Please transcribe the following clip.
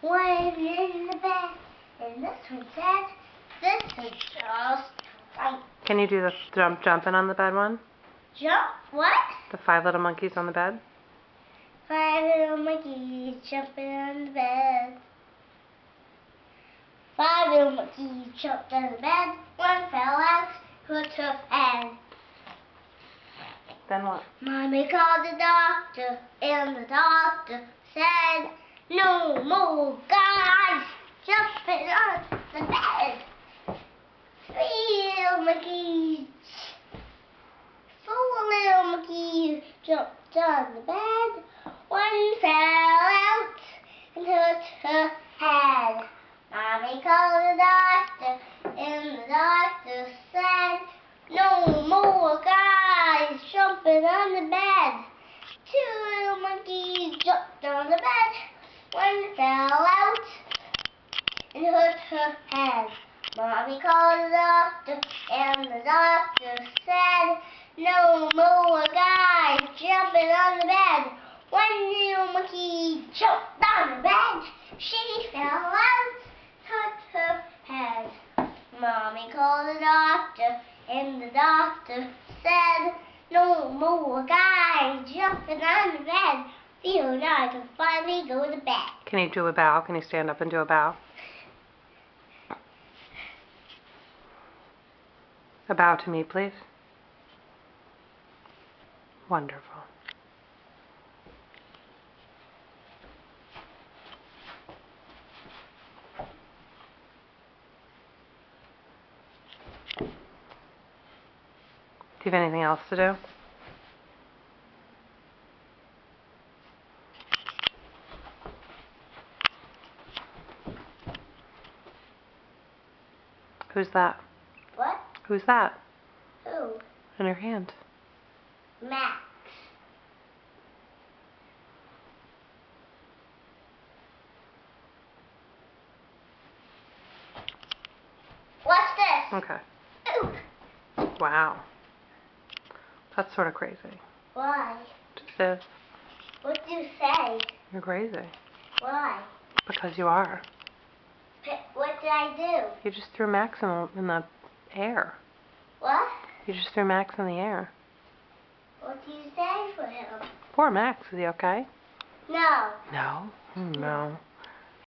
One in the bed, and this one said, this is just right. Can you do the jumping on the bed one? Jump, what? The 5 little monkeys on the bed? 5 little monkeys jumping on the bed. 5 little monkeys jumped on the bed. One fell out, hurt her head. Then what? Mommy called the doctor, and the doctor said, no more guys jumping on the bed. 3 little monkeys, 4 little monkeys jumped on the bed. One fell out and hurt her head. Mommy called the doctor, and the doctor said, no more guys jumping on the bed. 2 little monkeys jumped on the bed. One fell out and hurt her head. Mommy called the doctor, and the doctor said, no more guys jumping on the bed. 1 little monkey jumped on the bed. She fell out, hurt her head. Mommy called the doctor, and the doctor said, no more guys jumping on the bed. Feel I can finally go to bed. Can you do a bow? Can you stand up and do a bow? A bow to me, please. Wonderful. Do you have anything else to do? Who's that? What? Who's that? Who? In your hand. Max. What's this? Okay. Ooh. Wow. That's sort of crazy. Why? Just is. What do you say? You're crazy. Why? Because you are. What did I do? You just threw Max in the air. What? You just threw Max in the air. What do you say for him? Poor Max. Is he okay? No. No? No.